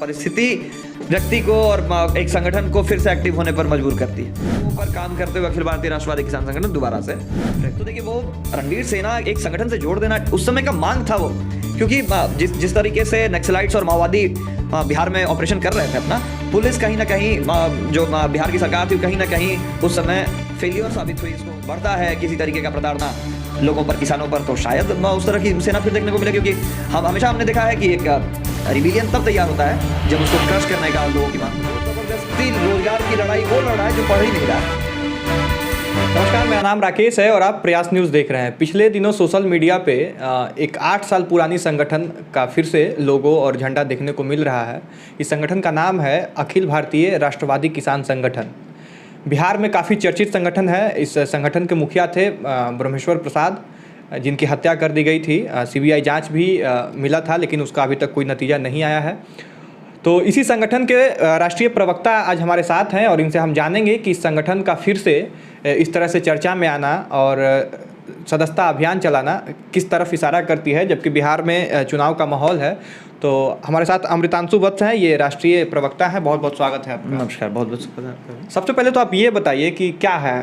परिस्थिति व्यक्ति को और एक संगठन को फिर से एक्टिव होने पर मजबूर करती है। वो पर काम करते हुए अखिल भारतीय राष्ट्रवादी किसान संगठन दोबारा से तो देखिए वो रणवीर सेना एक संगठन से जोड़ देना उस समय का मांग था वो, क्योंकि जिस तरीके से नक्सलाइट्स और माओवादी बिहार में ऑपरेशन कर रहे थे अपना, पुलिस कहीं ना कहीं जो बिहार की सरकार थी कहीं ना कहीं उस समय फेलियर साबित हुई। इसको बढ़ता है किसी तरीके का प्रताड़ना लोगों पर, किसानों पर, तो शायद उस तरह की सेना फिर देखने को मिले, क्योंकि हमने देखा है कि एक रिबेलियन तब तैयार होता है जब उसको क्रश करने का लोगों की मांग। जबरदस्ती रोजगार की लड़ाई वो लड़ा है जो पढ़ ही नहीं रहा। नमस्कार, मेरा नाम राकेश है और आप प्रयास न्यूज़ देख रहे हैं। पिछले दिनों सोशल मीडिया पे एक 8 साल पुरानी संगठन का फिर से लोगो और झंडा देखने को मिल रहा है। इस संगठन का नाम है अखिल भारतीय राष्ट्रवादी किसान संगठन। बिहार में काफ़ी चर्चित संगठन है। इस संगठन के मुखिया थे ब्रह्मेश्वर प्रसाद, जिनकी हत्या कर दी गई थी। सीबीआई जांच भी मिला था, लेकिन उसका अभी तक कोई नतीजा नहीं आया है। तो इसी संगठन के राष्ट्रीय प्रवक्ता आज हमारे साथ हैं और इनसे हम जानेंगे कि इस संगठन का फिर से इस तरह से चर्चा में आना और सदस्यता अभियान चलाना किस तरफ इशारा करती है, जबकि बिहार में चुनाव का माहौल है। तो हमारे साथ अमृतांशु वत्स हैं, ये राष्ट्रीय प्रवक्ता हैं। बहुत बहुत स्वागत है आपका। नमस्कार, बहुत बहुत स्वागत। सबसे पहले तो आप ये बताइए कि क्या है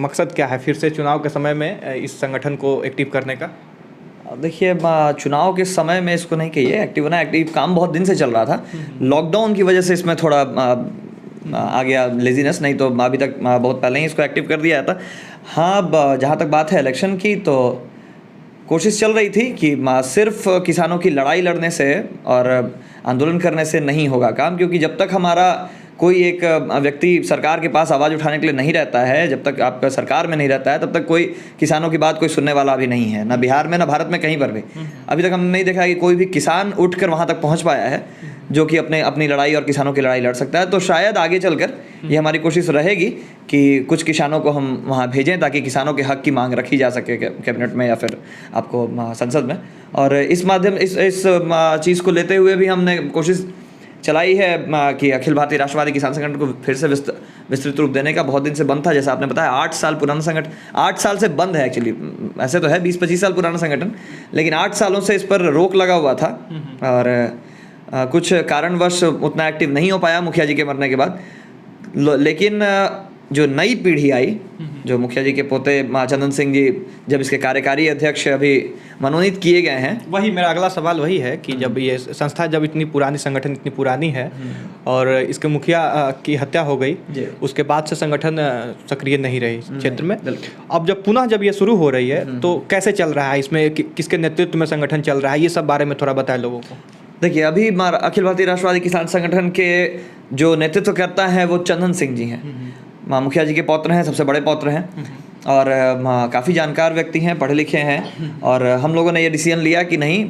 मकसद, क्या है फिर से चुनाव के समय में इस संगठन को एक्टिव करने का? देखिए, चुनाव के समय में इसको नहीं कहिए एक्टिव होना, एक्टिव काम बहुत दिन से चल रहा था। लॉकडाउन की वजह से इसमें थोड़ा आ गया लेजीनेस, नहीं तो अभी तक बहुत पहले ही इसको एक्टिव कर दिया था। हाँ, जहाँ तक बात है इलेक्शन की, तो कोशिश चल रही थी कि सिर्फ किसानों की लड़ाई लड़ने से और आंदोलन करने से नहीं होगा काम, क्योंकि जब तक हमारा कोई एक व्यक्ति सरकार के पास आवाज़ उठाने के लिए नहीं रहता है, जब तक आपका सरकार में नहीं रहता है, तब तक कोई किसानों की बात कोई सुनने वाला भी नहीं है, ना बिहार में ना भारत में कहीं पर भी। अभी तक हमने नहीं देखा कि कोई भी किसान उठकर वहाँ तक पहुँच पाया है जो कि अपनी लड़ाई और किसानों की लड़ाई लड़ सकता है। तो शायद आगे चलकर ये हमारी कोशिश रहेगी कि कुछ किसानों को हम वहाँ भेजें ताकि किसानों के हक की मांग रखी जा सके कैबिनेट में या फिर आपको संसद में। और इस माध्यम इस चीज़ को लेते हुए भी हमने कोशिश चलाई है कि अखिल भारतीय राष्ट्रवादी किसान संगठन को फिर से विस्तृत रूप देने का। बहुत दिन से बंद था, जैसा आपने बताया 8 साल पुराना संगठन, 8 साल से बंद है एक्चुअली। ऐसे तो है 20-25 साल पुराना संगठन, लेकिन 8 सालों से इस पर रोक लगा हुआ था और कुछ कारणवश उतना एक्टिव नहीं हो पाया मुखिया जी के मरने के बाद। लेकिन जो नई पीढ़ी आई, जो मुखिया जी के पोते चंदन सिंह जी जब इसके कार्यकारी अध्यक्ष अभी मनोनीत किए गए हैं, वही मेरा अगला सवाल वही है कि जब ये संस्था जब इतनी पुरानी संगठन इतनी पुरानी है और इसके मुखिया की हत्या हो गई, उसके बाद से संगठन सक्रिय नहीं रही क्षेत्र में। अब जब ये शुरू हो रही है तो कैसे चल रहा है, इसमें किसके नेतृत्व में संगठन चल रहा है, ये सब बारे में थोड़ा बताएं लोगों को। देखिए, अभी अखिल भारतीय राष्ट्रवादी किसान संगठन के जो नेतृत्व करता है वो चंदन सिंह जी हैं। मुखिया जी के पौत्र हैं, सबसे बड़े पौत्र हैं और काफ़ी जानकार व्यक्ति हैं, पढ़े लिखे हैं। और हम लोगों ने ये डिसीजन लिया कि नहीं,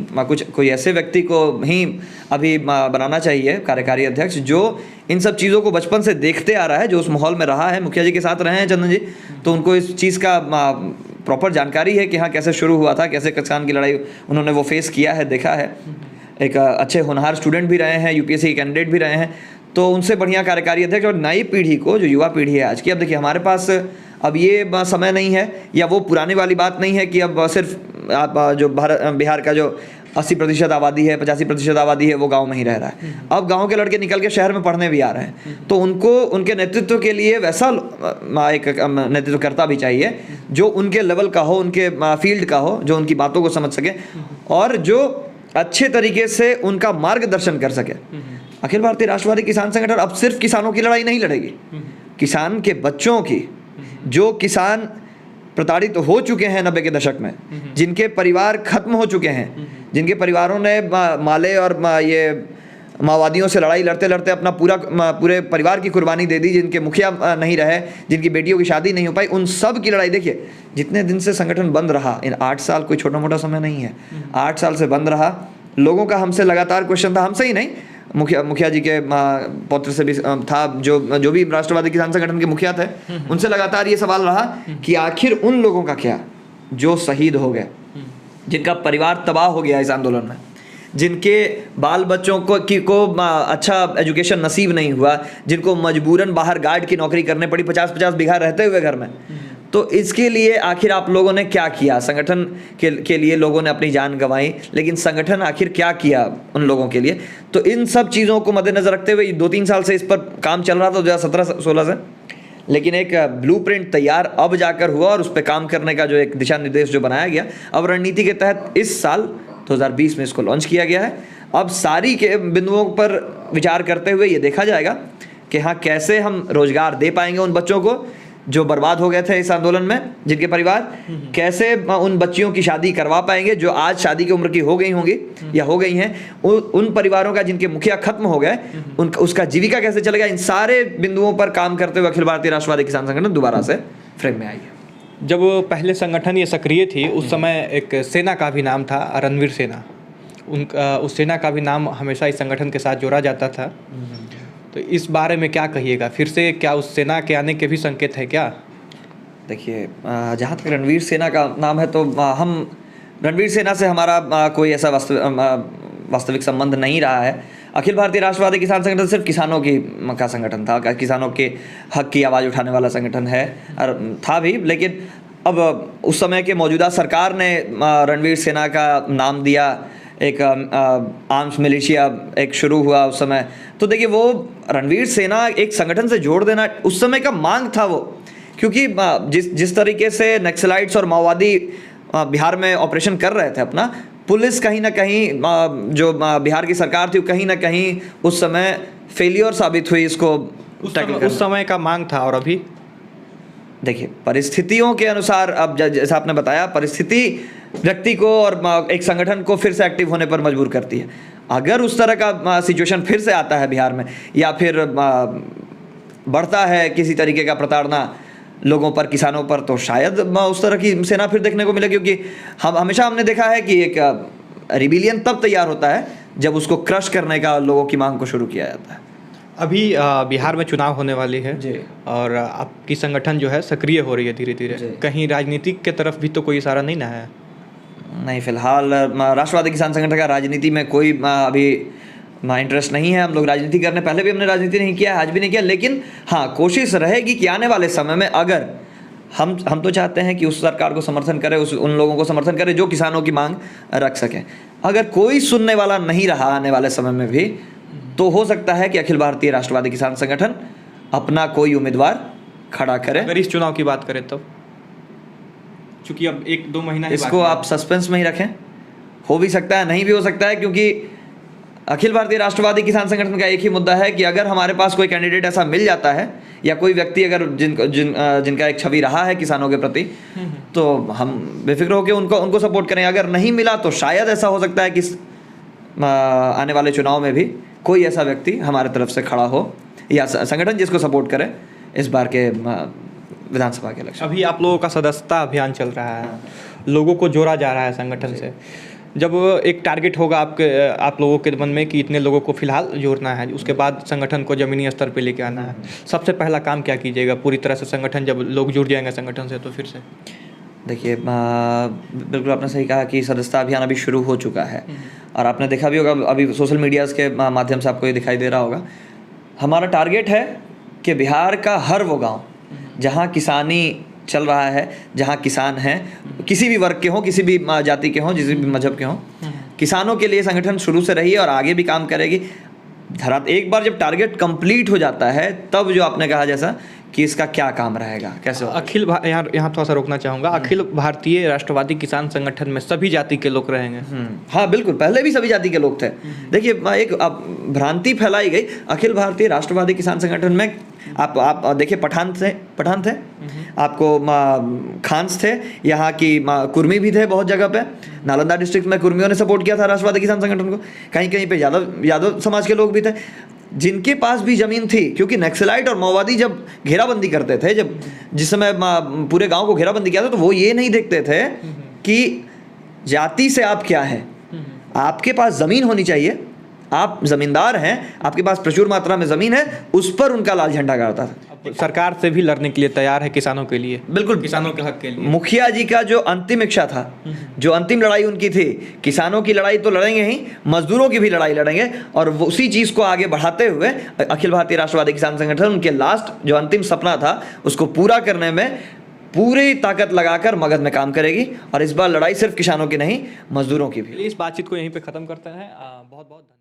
कोई ऐसे व्यक्ति को ही अभी बनाना चाहिए कार्यकारी अध्यक्ष जो इन सब चीज़ों को बचपन से देखते आ रहा है, जो उस माहौल में रहा है। मुखिया जी के साथ रहे हैं चंदन जी, तो उनको इस चीज़ का प्रॉपर जानकारी है कि हाँ कैसे शुरू हुआ था, कैसे किसान की लड़ाई उन्होंने वो फेस किया है, देखा है। एक अच्छे होनहार स्टूडेंट भी रहे हैं, यूपीएससी कैंडिडेट भी रहे हैं, तो उनसे बढ़िया कार्यकारी अध्यक्ष। और नई पीढ़ी को, जो युवा पीढ़ी है आज की, अब देखिए हमारे पास अब ये समय नहीं है या वो पुरानी वाली बात नहीं है कि अब सिर्फ आप जो बिहार का जो 80% आबादी है, 85% आबादी है, वो गांव में ही रह रहा है। अब गांव के लड़के निकल के शहर में पढ़ने भी आ रहे हैं, तो उनको उनके नेतृत्व के लिए वैसा एक नेतृत्वकर्ता भी चाहिए जो उनके लेवल का हो, उनके फील्ड का हो, जो उनकी बातों को समझ सके और जो अच्छे तरीके से उनका मार्गदर्शन कर सके। अखिल भारतीय राष्ट्रवादी किसान संगठन अब सिर्फ किसानों की लड़ाई नहीं लड़ेगी, किसान के बच्चों की, जो किसान प्रताड़ित हो चुके हैं 90 के दशक में, जिनके परिवार खत्म हो चुके हैं, जिनके परिवारों ने माले और ये माओवादियों से लड़ाई लड़ते लड़ते अपना पूरे परिवार की कुर्बानी दे दी, जिनके मुखिया नहीं रहे, जिनकी बेटियों की शादी नहीं हो पाई, उन सब की लड़ाई। देखिए, जितने दिन से संगठन बंद रहा, इन 8 साल कोई छोटा मोटा समय नहीं है, 8 साल से बंद रहा। लोगों का हमसे लगातार क्वेश्चन था, हमसे ही नहीं, मुखिया जी के पौत्र से भी था, जो भी राष्ट्रवादी किसान संगठन के मुखिया थे, उनसे लगातार ये सवाल रहा कि आखिर उन लोगों का क्या जो शहीद हो गए, जिनका परिवार तबाह हो गया इस आंदोलन में, जिनके बाल बच्चों को अच्छा एजुकेशन नसीब नहीं हुआ, जिनको मजबूरन बाहर गार्ड की नौकरी करने पड़ी 50-50 बीघा रहते हुए घर में, तो इसके लिए आखिर आप लोगों ने क्या किया? संगठन के लिए लोगों ने अपनी जान गंवाई, लेकिन संगठन आखिर क्या किया उन लोगों के लिए? तो इन सब चीज़ों को मद्देनज़र रखते हुए 2-3 साल से इस पर काम चल रहा था 2017-16 से, लेकिन एक ब्लूप्रिंट तैयार अब जाकर हुआ और उस पर काम करने का जो एक दिशा निर्देश जो बनाया गया, अब रणनीति के तहत इस साल 2020 में इसको लॉन्च किया गया है। अब सारी के बिंदुओं पर विचार करते हुए ये देखा जाएगा कि हाँ, कैसे हम रोजगार दे पाएंगे उन बच्चों को जो बर्बाद हो गए थे इस आंदोलन में, जिनके परिवार, कैसे उन बच्चियों की शादी करवा पाएंगे जो आज शादी की उम्र की हो गई होंगी या हो गई हैं, उन परिवारों का जिनके मुखिया खत्म हो गए, उनका उसका जीविका कैसे चलेगा, इन सारे बिंदुओं पर काम करते हुए अखिल भारतीय राष्ट्रवादी किसान संगठन दोबारा से फ्रेम में आई है। जब पहले संगठन ये सक्रिय थी उस समय एक सेना का भी नाम था, रणवीर सेना। उस सेना का भी नाम हमेशा इस संगठन के साथ जोड़ा जाता था। तो इस बारे में क्या कहिएगा? फिर से क्या उस सेना के आने के भी संकेत है क्या? देखिए, जहाँ तक रणवीर सेना का नाम है तो हम रणवीर सेना से हमारा कोई ऐसा वास्तविक संबंध नहीं रहा है। अखिल भारतीय राष्ट्रवादी किसान संगठन सिर्फ किसानों का संगठन था, किसानों के हक की आवाज़ उठाने वाला संगठन है और था भी, लेकिन अब उस समय के मौजूदा सरकार ने रणवीर सेना का नाम दिया। एक आर्म्स मिलिशिया एक शुरू हुआ उस समय। तो देखिए, वो रणवीर सेना एक संगठन से जोड़ देना उस समय का मांग था वो, क्योंकि जिस तरीके से नक्सलाइट्स और माओवादी बिहार में ऑपरेशन कर रहे थे अपना, पुलिस कहीं ना कहीं जो बिहार की सरकार थी कहीं ना कहीं उस समय फेलियर साबित हुई इसको टैकल करने। उस समय का मांग था। और अभी देखिए, परिस्थितियों के अनुसार, अब जैसा आपने बताया, परिस्थिति व्यक्ति को और एक संगठन को फिर से एक्टिव होने पर मजबूर करती है। अगर उस तरह का सिचुएशन फिर से आता है बिहार में, या फिर बढ़ता है किसी तरीके का प्रताड़ना लोगों पर, किसानों पर, तो शायद उस तरह की सेना फिर देखने को मिले, क्योंकि हमने देखा है कि एक रिबिलियन तब तैयार होता है जब उसको क्रश करने का लोगों की मांग को शुरू किया जाता है। अभी बिहार में चुनाव होने वाली है जी, और आपकी संगठन जो है सक्रिय हो रही है धीरे धीरे। कहीं राजनीतिक के तरफ भी तो कोई इशारा नहीं ना है? नहीं, फिलहाल राष्ट्रवादी किसान संगठन का राजनीति में कोई अभी इंटरेस्ट नहीं है। हम लोग राजनीति करने, पहले भी हमने राजनीति नहीं किया, आज भी नहीं किया, लेकिन हाँ, कोशिश रहेगी कि आने वाले समय में अगर हम तो चाहते हैं कि उस सरकार को समर्थन करें, उन लोगों को समर्थन करें जो किसानों की मांग रख सकें। अगर कोई सुनने वाला नहीं रहा आने वाले समय में भी, तो हो सकता है कि अखिल भारतीय राष्ट्रवादी किसान संगठन अपना कोई उम्मीदवार खड़ा करे। अगर इस चुनाव की बात करें तो, चूंकि अब 1-2 महीना इसको आप सस्पेंस में ही रखें, हो भी सकता है, नहीं भी हो सकता है, क्योंकि अखिल भारतीय राष्ट्रवादी किसान संगठन का एक ही मुद्दा है कि अगर हमारे पास कोई कैंडिडेट ऐसा मिल जाता है या कोई व्यक्ति अगर जिनका एक छवि रहा है किसानों के प्रति, तो हम बेफिक्र होकर उनको सपोर्ट करें। अगर नहीं मिला तो शायद ऐसा हो सकता है कि आने वाले चुनाव में भी कोई ऐसा व्यक्ति हमारे तरफ से खड़ा हो या संगठन जिसको सपोर्ट करे इस बार के विधानसभा के इलेक्शन। अभी आप लोगों का सदस्यता अभियान चल रहा है, लोगों को जोड़ा जा रहा है संगठन से। जब एक टारगेट होगा आप लोगों के मन में कि इतने लोगों को फिलहाल जोड़ना है, उसके बाद संगठन को ज़मीनी स्तर पे लेके आना है, सबसे पहला काम क्या कीजिएगा पूरी तरह से संगठन, जब लोग जुड़ जाएंगे संगठन से तो फिर से? देखिए, बिल्कुल आपने सही कहा कि सदस्यता अभियान अभी शुरू हो चुका है और आपने देखा भी होगा, अभी सोशल मीडियाज़ के माध्यम से आपको ये दिखाई दे रहा होगा। हमारा टारगेट है कि बिहार का हर वो गांव जहां किसानी चल रहा है, जहां किसान हैं, किसी भी वर्ग के हों, किसी भी जाति के हों, किसी भी मजहब के हों, किसानों के लिए संगठन शुरू से रही है और आगे भी काम करेगी। एक बार जब टारगेट कंप्लीट हो जाता है, तब जो आपने कहा जैसा कि इसका क्या काम रहेगा, कैसे होगा? यहाँ थोड़ा सा रोकना चाहूँगा। अखिल भारतीय राष्ट्रवादी किसान संगठन में सभी जाति के लोग रहेंगे? हाँ बिल्कुल, पहले भी सभी जाति के लोग थे। देखिए, एक भ्रांति फैलाई गई अखिल भारतीय राष्ट्रवादी किसान संगठन में। आप देखिए, पठान थे, आपको खान्स थे, यहाँ की कुर्मी भी थे बहुत जगह पे। नालंदा डिस्ट्रिक्ट में कुर्मियों ने सपोर्ट किया था राष्ट्रवादी किसान संगठन को, कहीं कहीं पे यादव समाज के लोग भी थे जिनके पास भी जमीन थी, क्योंकि नक्सलाइट और माओवादी जब घेराबंदी करते थे, जिस समय पूरे गांव को घेराबंदी किया था, तो वो ये नहीं देखते थे कि जाति से आप क्या हैं, आपके पास ज़मीन होनी चाहिए, आप ज़मींदार हैं, आपके पास प्रचुर मात्रा में ज़मीन है, उस पर उनका लाल झंडा गाड़ता था। सरकार से भी लड़ने के लिए तैयार है किसानों के लिए, बिल्कुल, किसानों के हक के लिए। मुखिया जी का जो अंतिम इच्छा था, जो अंतिम लड़ाई उनकी थी, किसानों की लड़ाई तो लड़ेंगे ही, मजदूरों की भी लड़ाई लड़ेंगे, और उसी चीज़ को आगे बढ़ाते हुए अखिल भारतीय राष्ट्रवादी किसान संगठन उनके लास्ट जो अंतिम सपना था उसको पूरा करने में पूरी ताकत लगाकर मगध में काम करेगी और इस बार लड़ाई सिर्फ किसानों की नहीं, मजदूरों की भी। इस बातचीत को यहीं पे ख़त्म करते हैं। बहुत बहुत धन्यवाद।